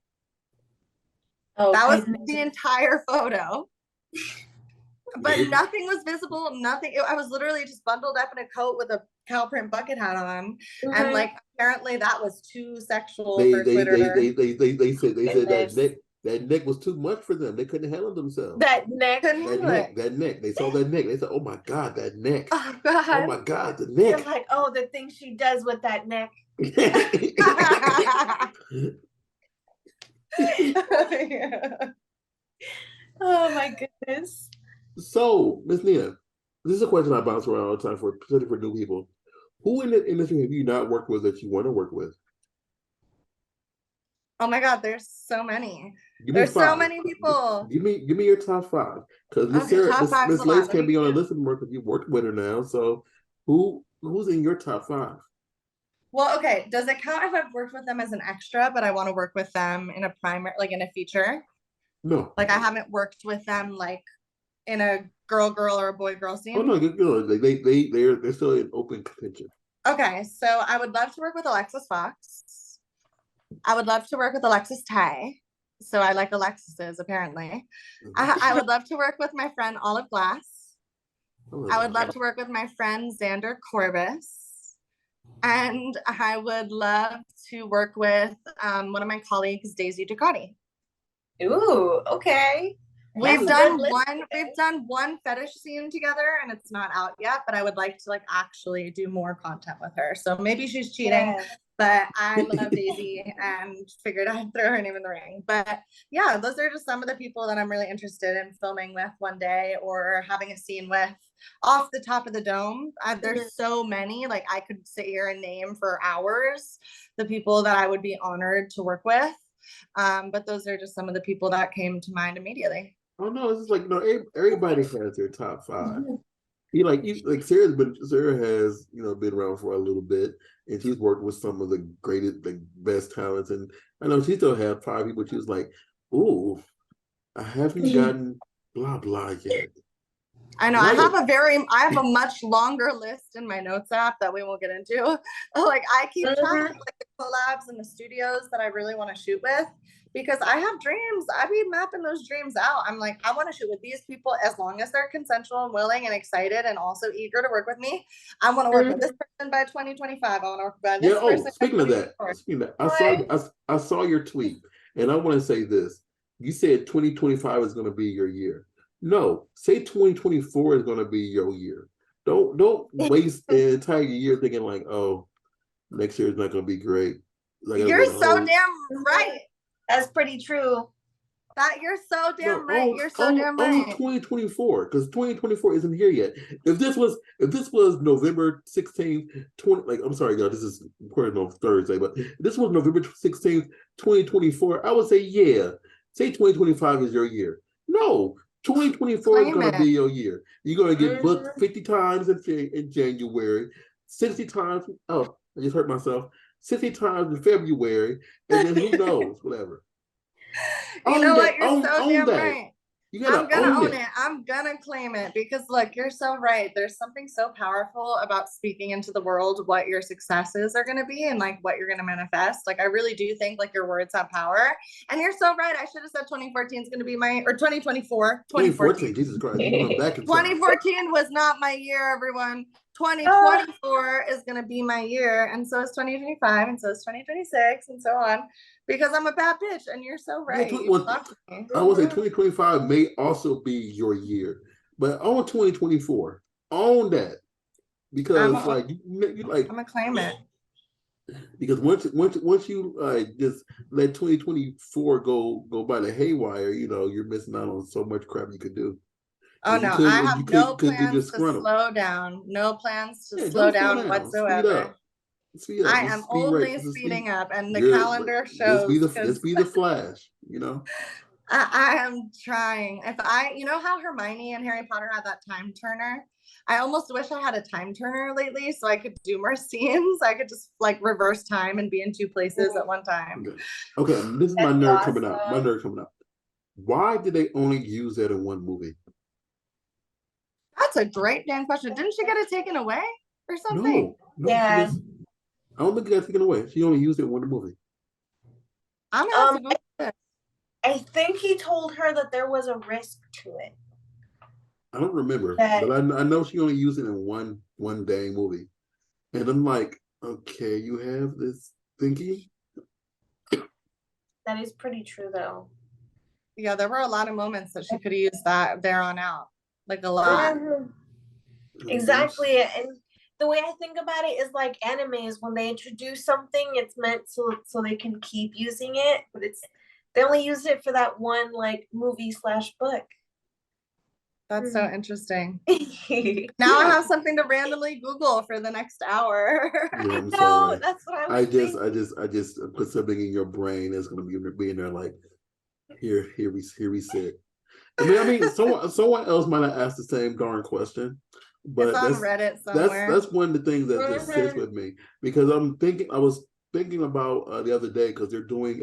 That was the entire photo. But nothing was visible, nothing. I was literally just bundled up in a coat with a cow print bucket hat on. And like, apparently that was too sexual for Twitter. They said that neck was too much for them. They couldn't handle themselves. That neck. They saw that neck. They said, "Oh my God, that neck. Oh God. Oh my God, the neck." They're like, "Oh, the thing she does with that neck." Oh my goodness. So, Miss Nina, this is a question I bounce around all the time especially for new people. Who in the industry have you not worked with that you want to work with? Oh my God, there's so many. There's so many people. Give me your top 5. Because Miss Lace can't be on a list of more because you've worked with her now. So who's in your top 5? Well, okay. Does it count if I've worked with them as an extra, but I want to work with them in a primary, like in a feature? No. Like I haven't worked with them like in a girl or a boy scene. Oh no, they're still in open contention. Okay, so I would love to work with Alexis Fox. I would love to work with Alexis Tay. So I like Alexis's apparently. I would love to work with my friend Olive Glass. I would love to work with my friend Xander Corbis. And I would love to work with one of my colleagues, Daisy Ducati. Ooh, okay. That's We've a done good list. one fetish scene together and it's not out yet, but I would like to like actually do more content with her. So maybe she's cheating, Yeah. but I love Daisy and figured I'd throw her name in the ring. But yeah, those are just some of the people that I'm really interested in filming with one day or having a scene with off the top of the dome. There's so many, like I could sit here and name for hours the people that I would be honored to work with. But those are just some of the people that came to mind immediately. Oh no, it's just like everybody has their top five. Sarah has been around for a little bit, and she's worked with some of the greatest, like best talents. And I know she still has five people. She was like, "Ooh, I haven't gotten blah blah yet." I know. And I have a much longer list in my notes app that we won't get into. Like I keep track of like the collabs and the studios that I really want to shoot with because I have dreams. I be mapping those dreams out. I'm like, I want to shoot with these people as long as they're consensual and willing and excited and also eager to work with me. I want to work with this person by 2025. I want to work with yeah. this Oh, person by speaking of that, 2024. I saw your tweet, and I want to say this. You said 2025 is going to be your year. No, say 2024 is going to be your year. Don't waste an entire year thinking like, oh, next year is not going to be great. I gotta You're wait a so whole. damn right. That's pretty true. That you're so No, damn right. You're so damn own right. 2024 because 2024 isn't here yet. If this was November 16th, 20 like I'm sorry, y'all, this is recorded on Thursday, but if this was November 16th, 2024, I would say yeah. Say 2025 is your year. No, 2024 is Claim gonna it. be your year. You're gonna get booked 50 times in January, 60 times. Oh, I just hurt myself. 60 times in February, and then who knows, whatever. You Own know what? that. You're so Own damn that. right. You gotta I'm gonna own own it. it. I'm gonna claim it because look, you're so right. There's something so powerful about speaking into the world what your successes are gonna be and like what you're gonna manifest. Like I really do think like your words have power. And you're so right. I should have said 2014 is gonna be my or 2024. 2014, Jesus Christ, you going back in time. 2014 was not my year, everyone. Oh, 2024 is going to be my year, and so is 2025, and so is 2026, and so on, because I'm a bad bitch, and you're so Yeah, right. You me. I would say 2025 may also be your year, but own 2024. Own that I'm because a, you like I'm gonna claim it. because once you just let 2024 go by the haywire, you're missing out on so much crap you could do. Oh And you no, could I and have you could no you could do plans just to scruntum. slow down. No plans to Yeah, slow don't slow down down. Speed whatsoever. up. Speed up. I Just am speed right. only Just speed. speeding up, and the You're calendar just be shows just because be the Flash. I am trying. If I, you know how Hermione and Harry Potter had that time turner? I almost wish I had a time turner lately so I could do more scenes. I could just like reverse time and be in two places at one time. Okay. Okay. This is my that's nerd coming out. My awesome. nerd coming out. Why did they only use that in one movie? That's a great damn question. Didn't she get it taken away or something? No. She Yeah. just. I don't think it got taken away. She only used it in one movie. I'm gonna have to Google this. I think he told her that there was a risk to it. I don't remember, That but I know she only used it in one dang movie, and I'm like, okay, you have this thinking. that is pretty true though. Yeah, there were a lot of moments that she could have used that there on out. Like a lot. Exactly. And the way I think about it is like animes when they introduce something, it's meant so they can keep using it, but they only use it for that one like movie/book. That's so interesting. Now I have something to randomly Google for the next hour. Yeah, I'm No, sorry. that's what I was thinking. I just put something in your brain that's gonna be in there like here we sit. I mean, someone else might have asked the same darn question, It's but on Reddit somewhere. that's one of the things that just sits with me because I was thinking about the other day because they're doing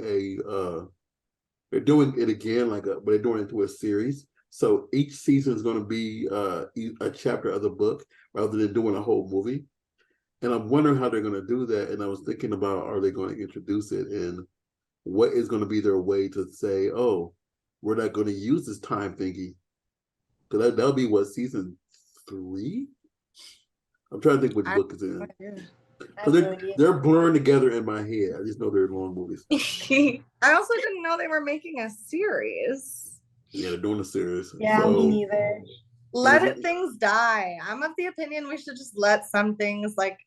it again but they're doing it through a series. So each season is going to be a chapter of the book rather than doing a whole movie. And I'm wondering how they're going to do that. And I was thinking about are they going to introduce it and what is going to be their way to say, oh, we're not going to use this time thingy because that'll be what season 3. I'm trying to think which book is in. I have no idea. they're blurring together in my head. I just know they're long movies. I also didn't know they were making a series. Yeah, they're doing a series. Yeah, so, me neither. Let things die. I'm of the opinion we should just let some things like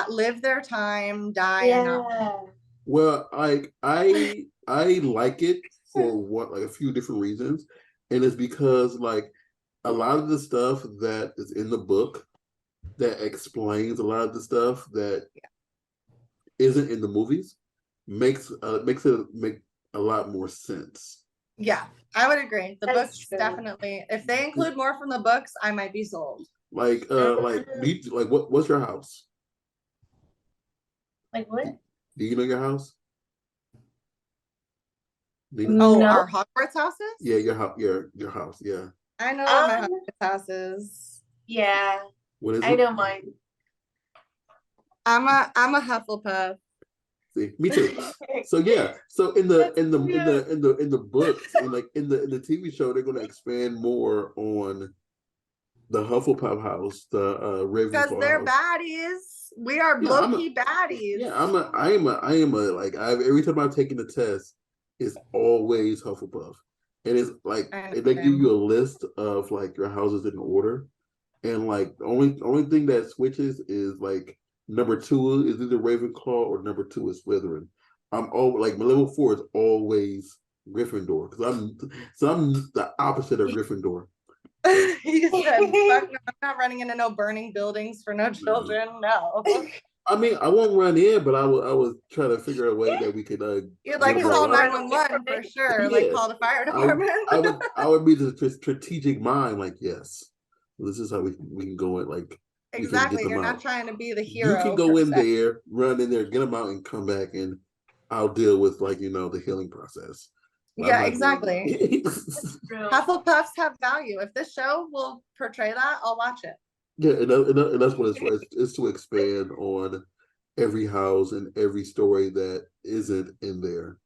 live their time, die, and not. Yeah. Well, I like it for like a few different reasons, and it's because like a lot of the stuff that is in the book that explains a lot of the stuff that isn't in the movies makes it make a lot more sense. Yeah, I would agree. The That's books true. definitely. If they include more from the books, I might be sold. Like what's your house? Like what? Do you know your house? Oh, No. our Hogwarts houses? Yeah, your house. Yeah. I know what my Hogwarts house is. Yeah, What is I it? know mine. I'm a Hufflepuff. See, me too. So yeah, so in the books and like in the TV show, they're going to expand more on the Hufflepuff house, the Because Ravenclaw they're house. baddies. We are Yeah, low-key baddies. Yeah, I am a like every time I've taken the test, it's always Hufflepuff, and it's like they give you a list of like your houses in order, and like the only thing that switches is like number 2 is either Ravenclaw or number 2 is Slytherin. I'm all like my level 4 is always Gryffindor because I'm the opposite of Gryffindor. He said, "Fuck no, I'm not running into no burning buildings for no children. No." I mean, I won't run in, but I was trying to figure a way that we could. You'd like call 911 for sure. Yeah. Like call the fire department. I would be the strategic mind. Like, yes, this is how we can go in. Like, exactly. You're not trying to be the hero. You can go in there, run in there, get them out, and come back, and I'll deal with like the healing process. Yeah, exactly. Hufflepuffs have value. If this show will portray that, I'll watch it. Yeah, and that's what it's for. It's to expand on every house and every story that isn't in there.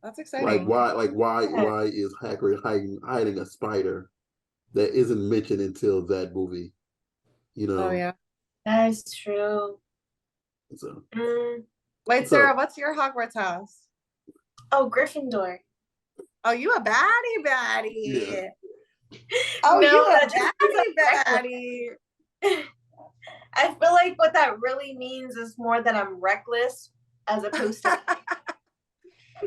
That's exciting. Why is Hagrid hiding a spider that isn't mentioned until that movie? Oh yeah, that's true. So, wait, Sarah, what's your Hogwarts house? Oh, Gryffindor. Oh, you a baddie. Yeah. Oh, no, you a baddie. I feel like what that really means is more that I'm reckless as opposed to.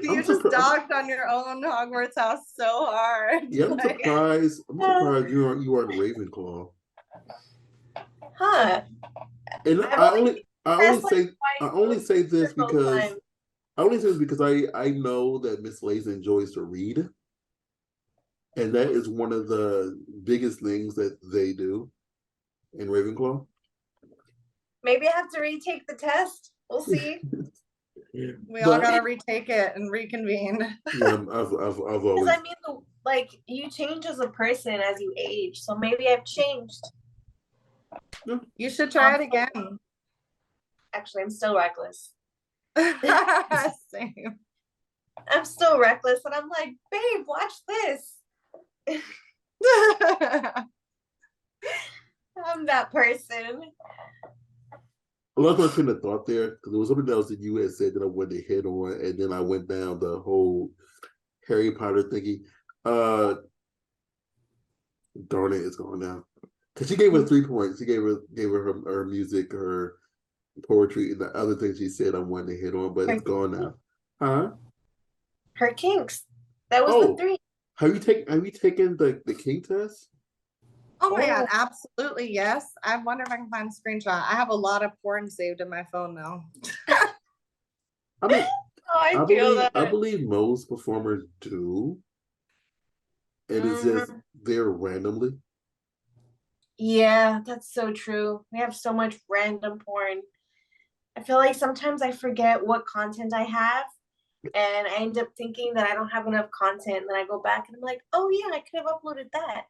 You just dogged on your own Hogwarts house so hard. Yeah, I'm surprised. I'm surprised you are the Ravenclaw. Huh? And I only say this because I know that Miss Lays enjoys to read, and that is one of the biggest things that they do in Ravenclaw. Maybe I have to retake the test. We'll see. We all gotta retake it and reconvene. Yeah, I've always. Because I mean, like you change as a person as you age, so maybe I've changed. You should try it again. Actually, I'm still reckless. Same. I'm still reckless, and I'm like, babe, watch this. I'm that person. I lost my train of thought there because there was something else that you had said that I wanted to hit on, and then I went down the whole Harry Potter thingy. Darn it, it's gone now. Because she gave us 3 points. She gave her her music, her poetry, and the other things she said I wanted to hit on, but it's gone now. Huh? Her kinks. That was the 3. Have you taken the king test? Oh my god, absolutely yes. I wonder if I can find a screenshot. I have a lot of porn saved in my phone now. I mean, I believe most performers do. And it's just there randomly. Yeah, that's so true. We have so much random porn. I feel like sometimes I forget what content I have, and I end up thinking that I don't have enough content. And then I go back and I'm like, oh yeah, I could have uploaded that.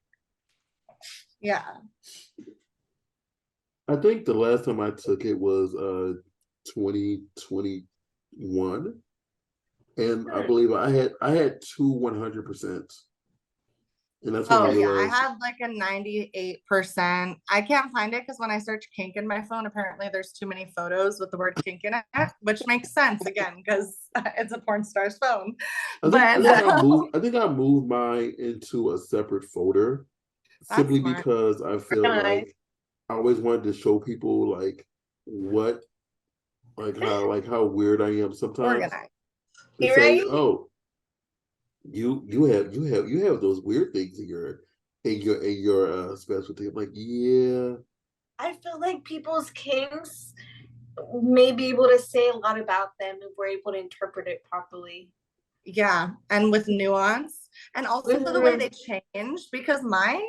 Yeah. I think the last time I took it was 2021. And I believe I had 2 100%. And that's when I Oh yeah, I realized had like a 98%. I can't find it because when I search kink in my phone, apparently there's too many photos with the word kink in it, which makes sense again because it's a porn star's phone. But I think I moved mine into a separate folder that's simply smart. because I feel Organized. like I always wanted to show people what how weird I am sometimes. Organized. To You're say, right. oh, you have those weird things in your specialty. I'm like, yeah. I feel like people's kinks may be able to say a lot about them if we're able to interpret it properly. Yeah, and with nuance, and also the way they changed, because mine,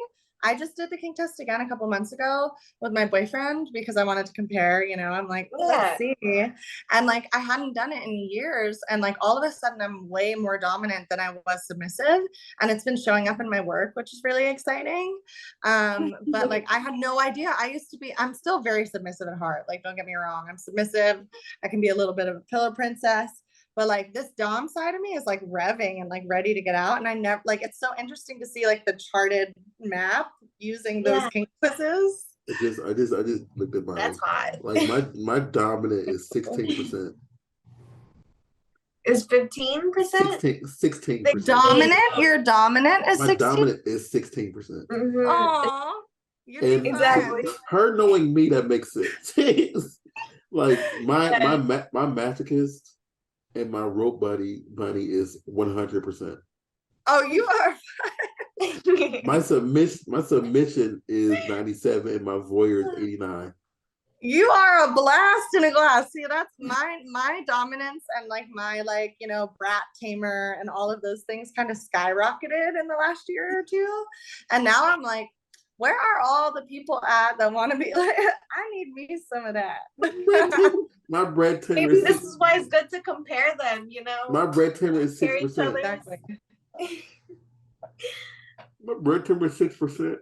I just did the kink test again a couple months ago with my boyfriend because I wanted to compare, I'm like, let's see. And like I hadn't done it in years, and like all of a sudden I'm way more dominant than I was submissive, and it's been showing up in my work, which is really exciting. But like I had no idea. I'm still very submissive at heart. Like, don't get me wrong, I'm submissive. I can be a little bit of a pillow princess. But like this dom side of me is like revving and like ready to get out. And I never like, it's so interesting to see like the charted map using those kink quizzes. I just looked at That's hot. like my dominant is 16%. Is 15%? 16%. Dominant? Your dominant is My 16? dominant is 16%. Aww. And exactly. her knowing me, that makes sense. Like my masochist and my rope bunny is 100%. Oh, you are. My submission is 97 and my voyeur is 89. You are a blast in a glass. See, that's my dominance and like my brat tamer and all of those things kind of skyrocketed in the last year or two. And now I'm like, where are all the people at that want to be like, I need me some of that. My bread tamer. Maybe this is why it's good to compare them, My bread tamer is 6%. Exactly. My bread tamer is 6%.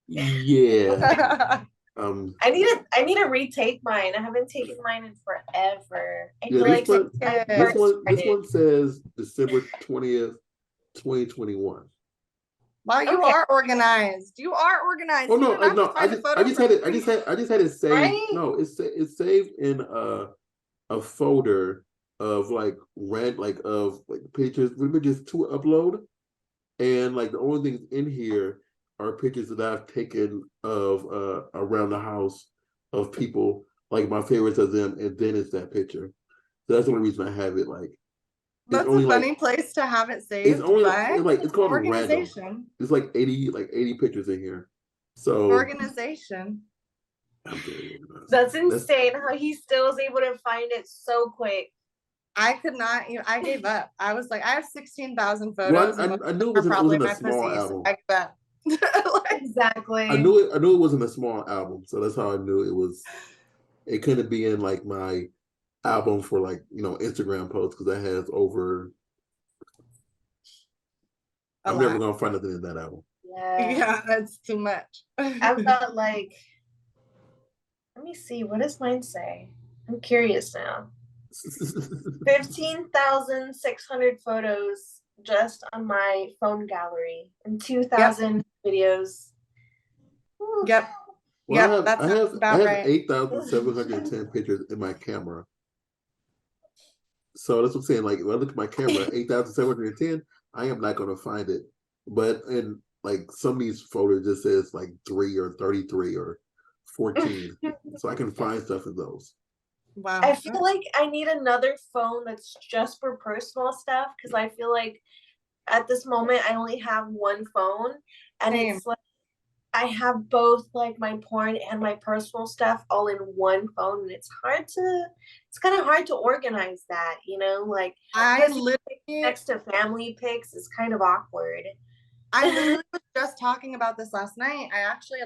Yeah. I need to retake mine. I haven't taken mine in forever. This one says December 20th, 2021. Wow, you are organized. You are organized. Oh no, I just had it saved. Right? No, it's saved in a folder of of pictures to upload, and like the only things in here are pictures that I've taken of around the house of people, like my favorites of them, and then it's that picture. So that's the only reason I have it. Like, that's a funny place to have it saved. It's only it's called organization. Random. There's like 80 pictures in here. So organization. I'm very organized. That's insane how he still was able to find it so quick. I could not. I gave up. I was like, I have 16,000 photos. Well, I knew it wasn't a small album. I gave up. Exactly. I knew it wasn't a small album, so that's how I knew it was. It couldn't be in like my album for Instagram posts, because that has over. I'm never gonna find nothing in that album. Yeah, that's too much. I've got like, let me see, what does mine say? I'm curious now. 15,600 photos just on my phone gallery and 2,000 videos. Ooh. Yep. Well, I have 8,710 pictures in my camera. So that's what I'm saying. Like, when I look at my camera, 8,710, I am not going to find it. But in like some of these photos, just says like 3 or 33 or 14. So I can find stuff in those. Wow. I feel like I need another phone that's just for personal stuff, because I feel like at this moment I only have one phone, and it's like I have both like my porn and my personal stuff all in one phone, and it's kind of hard to organize that, like I literally next to family pics is kind of awkward. I literally was just talking about this last night. I actually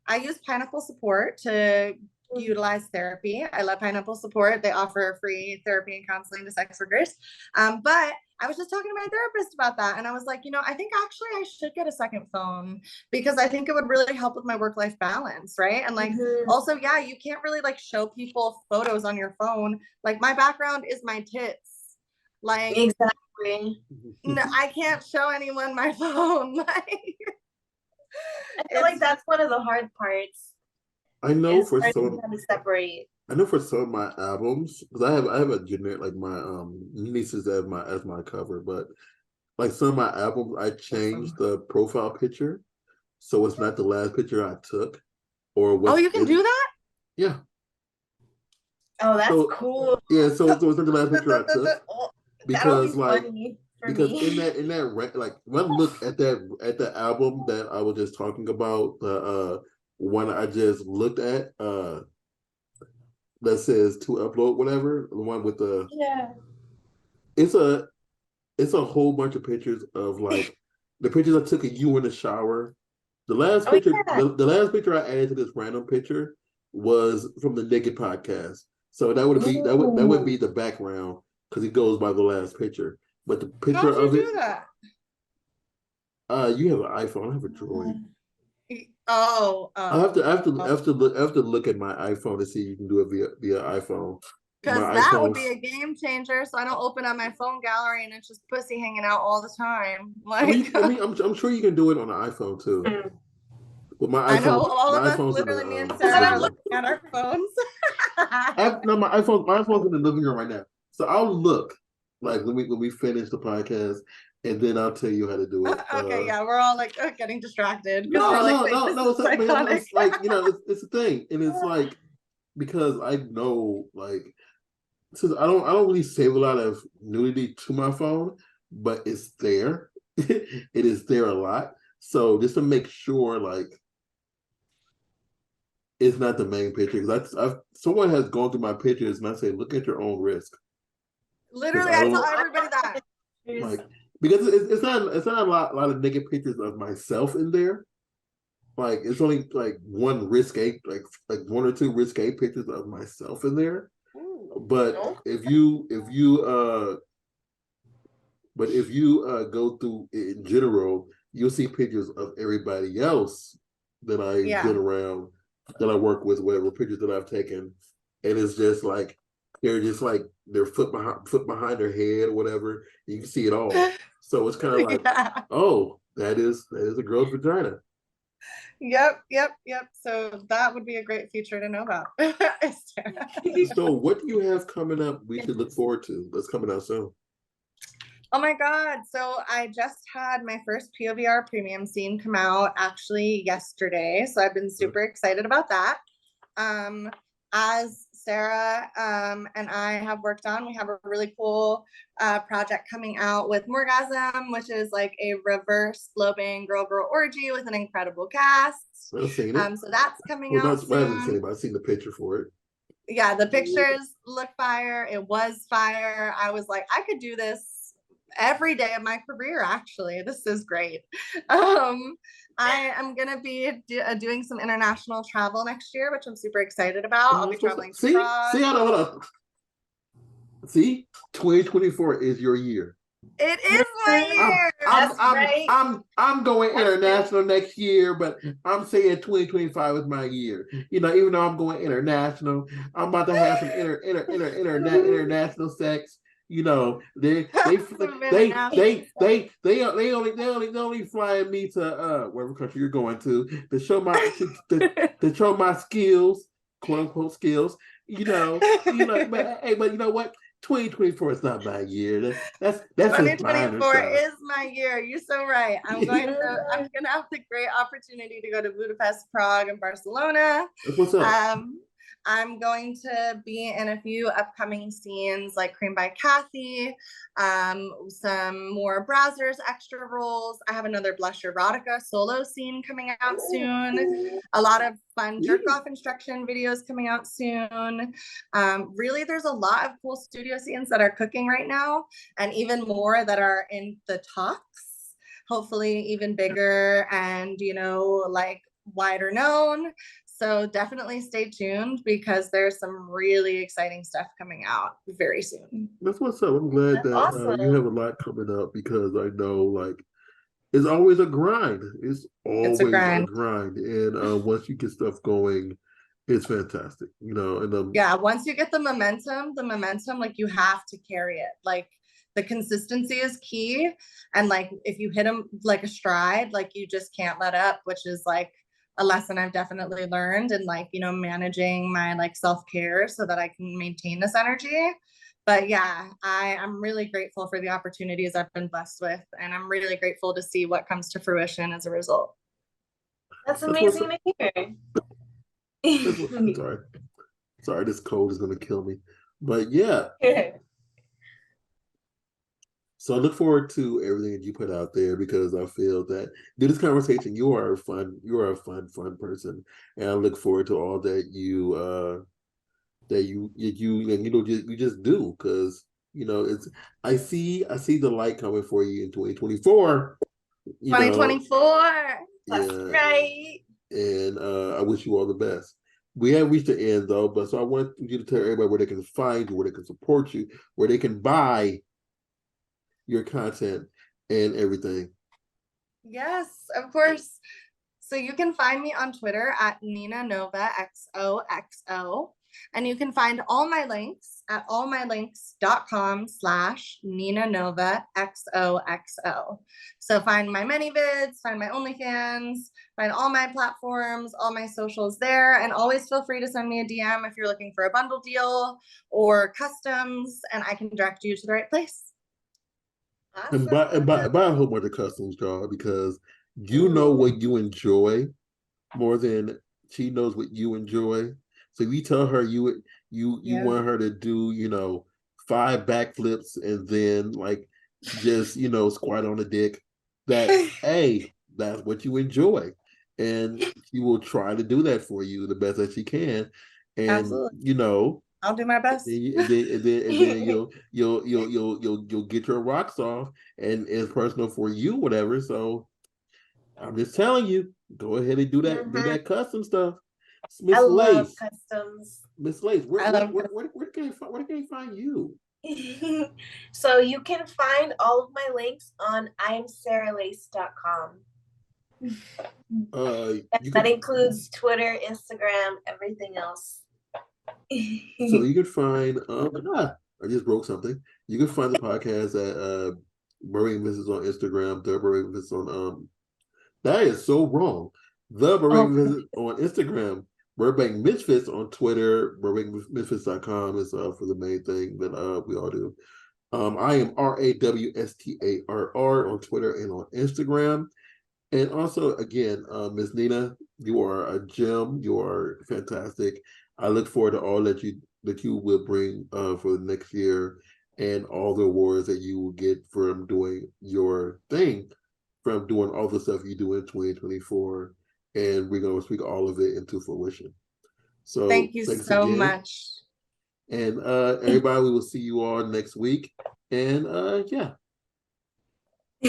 I use Pineapple Support to utilize therapy. I love Pineapple Support. They offer free therapy and counseling to sex workers. But I was just talking to my therapist about that. And I was like, I think actually I should get a second phone, because I think it would really help with my work-life balance. Right. And also, yeah, you can't really show people photos on your phone. Like, my background is my tits. Like, exactly. Exactly. No, I can't show anyone my phone. Like, I feel like that's one of the hard parts. I know Is for learning some how to separate. I know for some of my albums, because I have a generic, like my nieces as my cover, but like some of my albums I changed the profile picture so it's not the last picture I took or oh, what's you can in. do that? Yeah. Oh, that's So cool. yeah, so it's not the last picture I took That'll be because funny for because me. in that like when I look at the album that I was just talking about, the one I just looked at, that says to upload whatever, the one with the, Yeah. it's a it's a whole bunch of pictures of like the pictures I took of you in the shower. Oh yeah. The last picture I added to this random picture was from the Naked podcast. So that would be Ooh. the background because it goes by the last picture. But the picture How'd you of it, do that? you have an iPhone. I have a Droid. Oh, I have to look at my iPhone to see if you can do it via iPhone. because My that would be iPhone's. a game changer. So I don't open up my phone gallery and it's just pussy hanging out all the time. I'm sure you can do it on an iPhone too. Mm. But I know all my of us, iPhone's in literally me the and Because I Sarah, are don't look. living looking at our phones. no, my iPhone's in the living room right now. So I'll look like when we finish the podcast, and then I'll tell you how to do it. Okay, yeah, we're all like getting distracted because we're like, wait, this No. is iconic. It's like it's a thing, and it's like because I know like since I don't really save a lot of nudity to my phone, but it's there. It is there a lot. So just to make sure like it's not the main picture because someone has gone through my pictures and I say look at your own risk because Literally, I I tell don't everybody that. like because it's not a lot of naked pictures of myself in there. Like it's only like one risque like one or two risque pictures of myself in there. But if you go through in general, you'll see pictures of everybody else that I've Yeah. been around, that I work with, whatever pictures that I've taken, and it's just like they're just like their foot behind their head or whatever. You can see it all. So it's kind of like, Yeah. oh, that is a girl's vagina. Yep. So that would be a great feature to know about. So what do you have coming up we should look forward to? That's coming out soon. Oh my God. So I just had my first POVR premium scene come out actually yesterday. So I've been super excited about that. As Sarah and I have worked on, we have a really cool project coming out with Morgasm, which is like a reverse sloping girl orgy with an incredible cast. I've seen it. So that's coming Well, out not, I haven't soon. seen it, but I've seen the picture for it. Yeah, the pictures look fire. It was fire. I was like, I could do this every day of my career. Actually, this is great. I am gonna be doing some international travel next year, which I'm super excited about. I'll be traveling to Prague. Hold on. See, 2024 is your year. It is my year. I'm going international next year, but I'm saying 2025 is my year. You know, even though I'm going international, I'm about to have some international sex. You know, they only flying me to whatever country you're going to show my to show my skills, quote unquote skills. But you know what? 2024 is not my year. That's 2024 is my year. You're so right. I'm gonna have the great opportunity to go to Budapest, Prague, and Barcelona. That's what's up. I'm going to be in a few upcoming scenes like Cream by Kathy, some more Brazzers extra roles. I have another Blush Erotica solo scene coming out soon. A lot of fun jerk off instruction videos coming out soon. Really, there's a lot of cool studio scenes that are cooking right now, and even more that are in the talks. Hopefully, even bigger and like wider known. So definitely stay tuned because there's some really exciting stuff coming out very soon. That's what's up. I'm glad that you have a lot coming up because I know like it's always a grind. It's always a grind. And once you get stuff going, it's fantastic. And yeah, once you get the momentum, like you have to carry it. Like the consistency is key. And like, if you hit them like a stride, like you just can't let up, which is like a lesson I've definitely learned, and like, you know, managing my like self-care so that I can maintain this energy. But yeah, I'm really grateful for the opportunities I've been blessed with, and I'm really grateful to see what comes to fruition as a result. That's amazing to hear. I'm sorry. Sorry, this cold is going to kill me. But yeah. So I look forward to everything that you put out there, because I feel that through this conversation, you are a fun person, and I look forward to all that you just do, because you know it's I see the light coming for you in 2024. 2024. That's Yeah, right. and I wish you all the best. We have reached the end though, but so I want you to tell everybody where they can find you, where they can support you, where they can buy your content and everything. Yes, of course. So you can find me on Twitter at Nina Nova XOXO. And you can find all my links at allmylinks.com/Nina Nova XOXO. So find my many vids, find my OnlyFans, find all my platforms, all my socials there. And always feel free to send me a DM if you're looking for a bundle deal or customs, and I can direct you to the right place. Awesome. Buy a whole bunch of customs, y'all, because you know what you enjoy more than she knows what you enjoy. So if you tell her you want her to do, 5 backflips and then like just squat on the dick, that hey, that's what you enjoy, and she will try to do that for you the best that she can, and absolutely. I'll do my best. And then you'll get your rocks off, and it's personal for you, whatever. So I'm just telling you, go ahead and do that. Do that custom stuff. I love customs. Miss Lace, where can I find you? So you can find all of my links on imsarahLace.com. That includes Twitter, Instagram, everything else. So you can find I just broke something. You can find the podcast at Burbank Misfits on Instagram, the Burbank Misfits on that is so wrong. The Burbank Misfits on Instagram, Burbank Misfits on Twitter, burbankmisfits.com is for the main thing that we all do. I am RAWSTARR on Twitter and on Instagram. And also, again, Ms. Nina, you are a gem. You are fantastic. I look forward to all that you will bring for the next year, and all the awards that you will get from doing your thing, from doing all the stuff you do in 2024. And we're going to speak all of it into fruition. So thank you so again. Much. And everybody, we will see you all next week. And yeah.